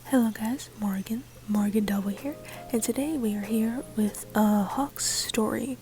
Hello guys, Morgan Double here, and today we are here with a Hawk's story.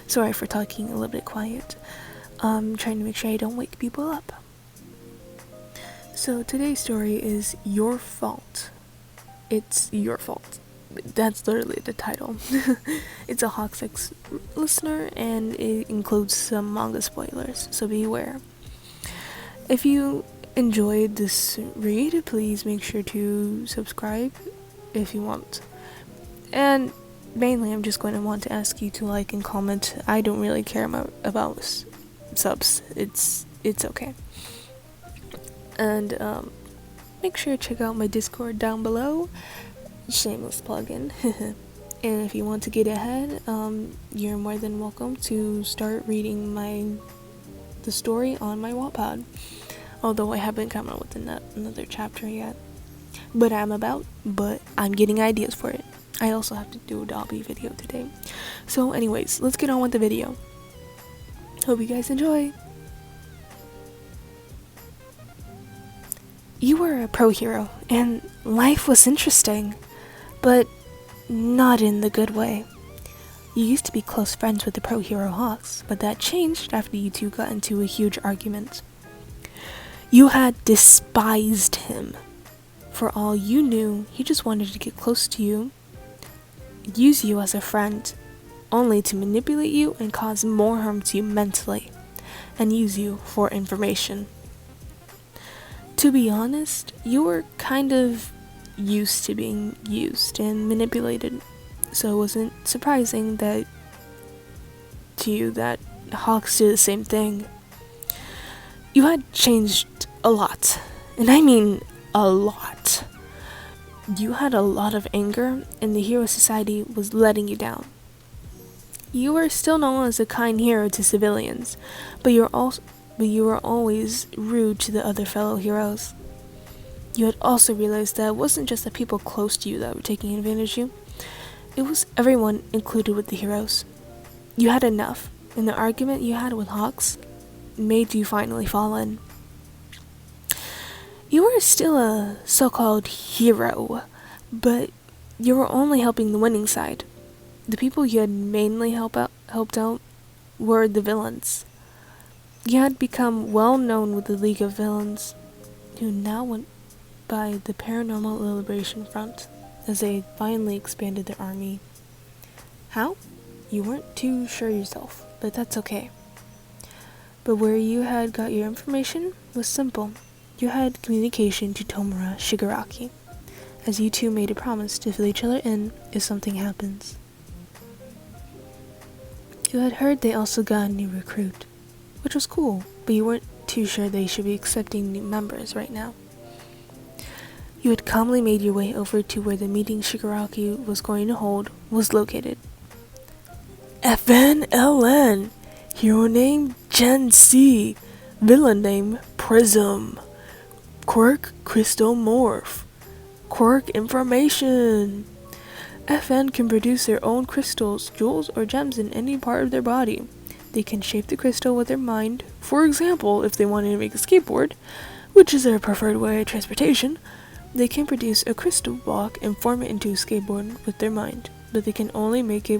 Sorry for talking a little bit quiet. I'm trying to make sure I don't wake people up. So today's story is Your Fault. It's your fault. That's literally the title. It's a Hawk's X listener, and it includes some manga spoilers, so beware. If you enjoyed this read, please make sure to subscribe if you want. And mainly I'm just going to want to ask you to like and comment. I don't really care about subs. It's okay. And make sure to check out my Discord down below. Shameless plug-in. And if you want to get ahead, you're more than welcome to start reading the story on my Wattpad. Although I haven't come out with another chapter yet. But I'm getting ideas for it. I also have to do a Dobby video today. So anyways, let's get on with the video. Hope you guys enjoy. You were a pro hero, and life was interesting. But not in the good way. You used to be close friends with the pro hero Hawks, but that changed after you two got into a huge argument. You had despised him. For all you knew, he just wanted to get close to you, use you as a friend, only to manipulate you and cause more harm to you mentally, and use you for information. To be honest, you were kind of used to being used and manipulated, so it wasn't surprising to you that Hawks did the same thing. You had changed a lot, and I mean a lot. You had a lot of anger, and the hero society was letting you down. You were still known as a kind hero to civilians, but you were always rude to the other fellow heroes. You had also realized that it wasn't just the people close to you that were taking advantage of you. It was everyone included with the heroes. You had enough, and the argument you had with Hawks made you finally fall in. You were still a so-called hero, but you were only helping the winning side. The people you had mainly helped out were the villains. You had become well known with the League of Villains, who now went by the Paranormal Liberation Front, as they finally expanded their army. How? You weren't too sure yourself, but that's okay. But where you had got your information was simple. You had communication to Tomura Shigaraki, as you two made a promise to fill each other in if something happens. You had heard they also got a new recruit, which was cool, but you weren't too sure they should be accepting new members right now. You had calmly made your way over to where the meeting Shigaraki was going to hold was located. FNLN! Hero name Gen C. Villain name Prism. Quirk Crystal Morph. Quirk information. FN can produce their own crystals, jewels, or gems in any part of their body. They can shape the crystal with their mind. For example, if they wanted to make a skateboard, which is their preferred way of transportation, they can produce a crystal block and form it into a skateboard with their mind. But they can only make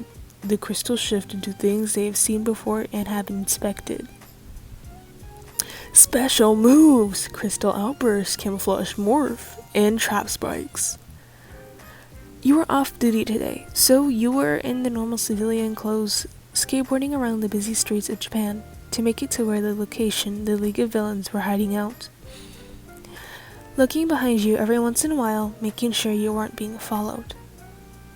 the crystal shift into things they have seen before and have inspected. Special moves: Crystal Outburst, Camouflage Morph, and Trap Spikes. You were off duty today, so you were in the normal civilian clothes, skateboarding around the busy streets of Japan to make it to where the location the League of Villains were hiding out. Looking behind you every once in a while, making sure you weren't being followed.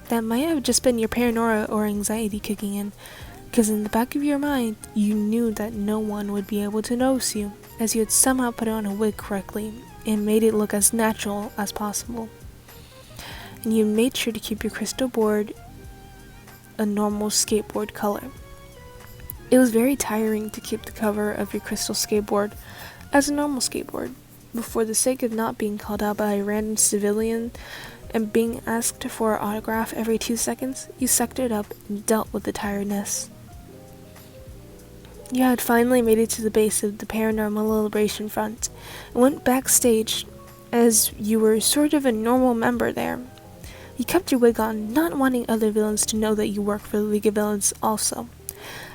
That might have just been your paranoia or anxiety kicking in, because in the back of your mind, you knew that no one would be able to notice you, as you had somehow put on a wig correctly and made it look as natural as possible. And you made sure to keep your crystal board a normal skateboard color. It was very tiring to keep the cover of your crystal skateboard as a normal skateboard, but for the sake of not being called out by a random civilian and being asked for an autograph every 2 seconds, you sucked it up and dealt with the tiredness. You had finally made it to the base of the Paranormal Liberation Front and went backstage as you were sort of a normal member there. You kept your wig on, not wanting other villains to know that you worked for the League of Villains also,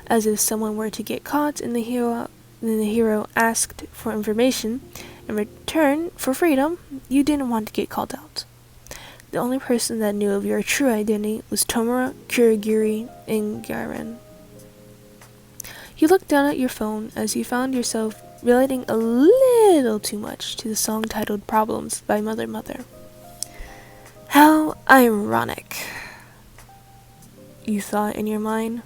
as if someone were to get caught and the hero asked for information in return for freedom, you didn't want to get called out. The only person that knew of your true identity was Tomura, Kurogiri, and Garen. You looked down at your phone as you found yourself relating a little too much to the song titled Problems by Mother Mother. How ironic, you thought in your mind.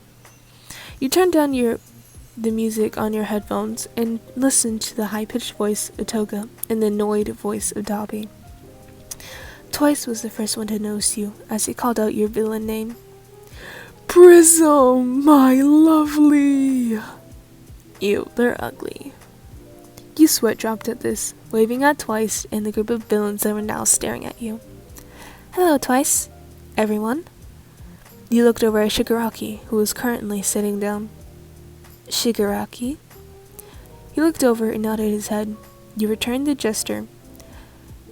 You turned down the music on your headphones and listened to the high-pitched voice of Toga and the annoyed voice of Dobby. Twice was the first one to notice you as he called out your villain name. Prism, my lovely! Ew, they're ugly. You sweat dropped at this, waving at Twice and the group of villains that were now staring at you. Hello, Twice. Everyone. You looked over at Shigaraki, who was currently sitting down. Shigaraki? He looked over and nodded his head. You returned the gesture,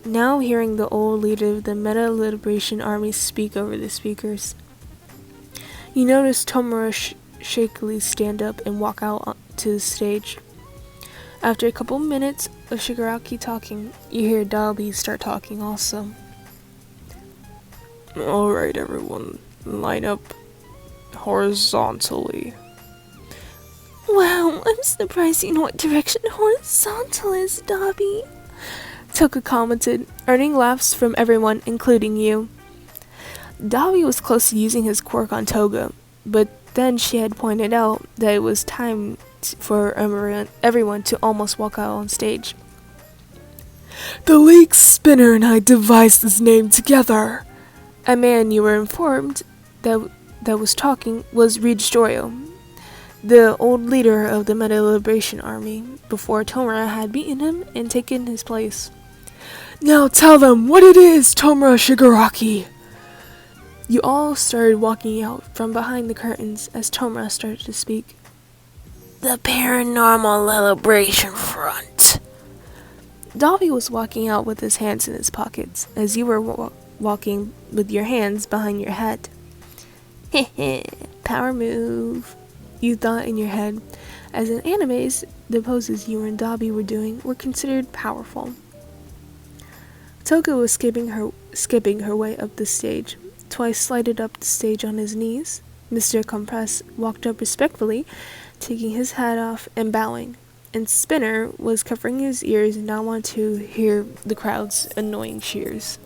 now hearing the old leader of the Meta Liberation Army speak over the speakers. You noticed Tomura shakily stand up and walk out to the stage. After a couple minutes of Shigaraki talking, you hear Dobby start talking also. Alright everyone, line up horizontally. Wow, I'm surprised you know what direction horizontal is, Dobby. Toka commented, earning laughs from everyone, including you. Dobby was close to using his quirk on Toga, but then she had pointed out that it was time for everyone to almost walk out on stage. The League Spinner and I devised this name together. A man you were informed that was talking was Registorio, the old leader of the Meta Liberation Army, before Tomura had beaten him and taken his place. Now tell them what it is, Tomura Shigaraki! You all started walking out from behind the curtains as Tomura started to speak. The Paranormal Liberation Front. Dobby was walking out with his hands in his pockets as you were walking with your hands behind your head. Heh, power move, you thought in your head, as in animes, the poses you and Dobby were doing were considered powerful. Toga was skipping her way up the stage. Twice slided up the stage on his knees. Mr. Compress walked up respectfully, taking his hat off and bowing, and Spinner was covering his ears and not wanting to hear the crowd's annoying cheers.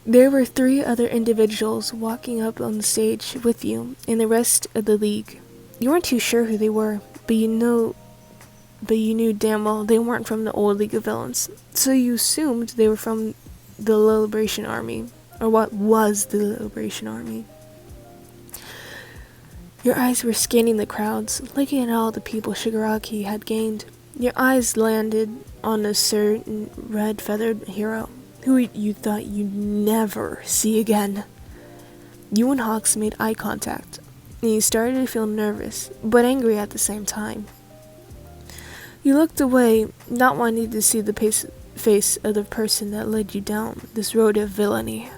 There were 3 other individuals walking up on the stage with you and the rest of the league. You weren't too sure who they were, but you knew damn well they weren't from the old League of Villains, so you assumed they were from the Liberation Army, or what was the Liberation Army. Your eyes were scanning the crowds, looking at all the people Shigaraki had gained. Your eyes landed on a certain red-feathered hero, who you thought you'd never see again. You and Hawks made eye contact, and you started to feel nervous, but angry at the same time. You looked away, not wanting to see the face of the person that led you down this road of villainy.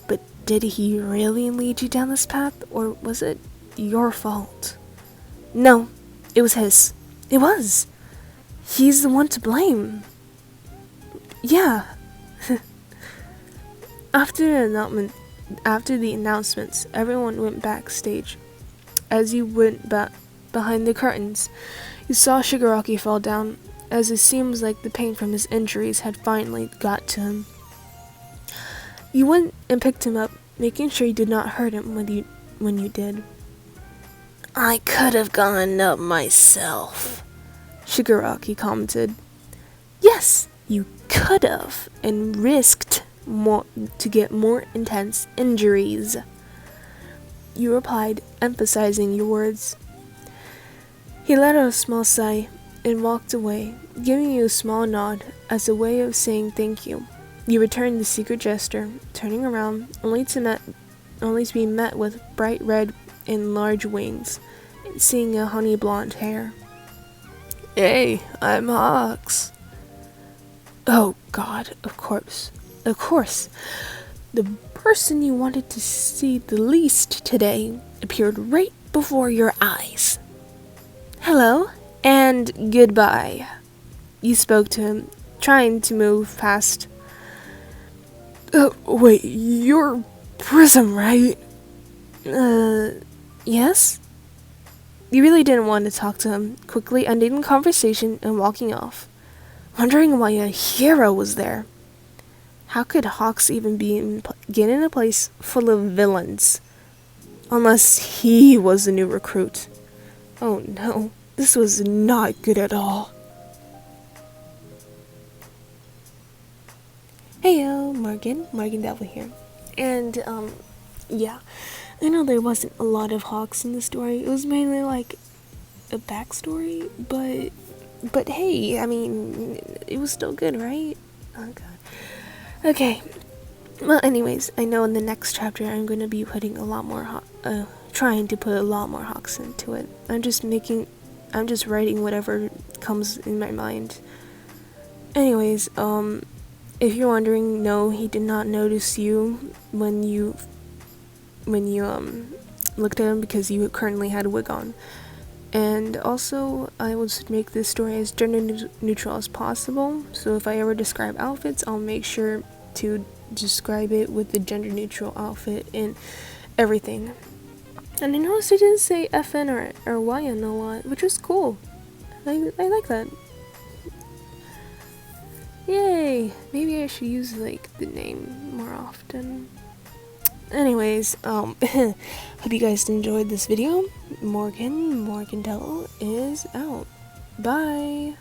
But did he really lead you down this path, or was it your fault? No, it was his. It was. He's the one to blame. Yeah. After the announcements, everyone went backstage. As you went behind the curtains, you saw Shigaraki fall down, as it seems like the pain from his injuries had finally got to him. You went and picked him up, making sure you did not hurt him when you did. I could have gone up myself, Shigaraki commented. Yes, you could have, and risked more to get more intense injuries. You replied, emphasizing your words. He let out a small sigh and walked away, giving you a small nod as a way of saying thank you. You returned the secret gesture, turning around, only to be met with bright red and large wings, and seeing a honey blonde hair. Hey, I'm Hawks. Oh god, of course. Of course. The person you wanted to see the least today appeared right before your eyes. Hello, and goodbye. You spoke to him, trying to move past. Wait, you're Prism, right? Yes? You really didn't want to talk to him, quickly ending the conversation and walking off, wondering why a hero was there. How could Hawks even get in a place full of villains? Unless he was the new recruit. Oh no, this was not good at all. Heyo, Morgan Devil here. And, yeah. I know there wasn't a lot of Hawks in the story. It was mainly like a backstory, but hey, I mean, it was still good, right? Oh god. Okay. Well, anyways, I know in the next chapter I'm going to be putting a lot more trying to put a lot more Hawks into it. I'm just writing whatever comes in my mind. Anyways, if you're wondering, no, he did not notice you when you looked at him because you currently had a wig on. And also, I would make this story as gender neutral as possible, so if I ever describe outfits, I'll make sure to describe it with the gender neutral outfit and everything. And I noticed I didn't say FN or YN a lot, which was cool. I like that. Yay! Maybe I should use like the name more often. Anyways, hope you guys enjoyed this video. Morgan Dell is out. Bye!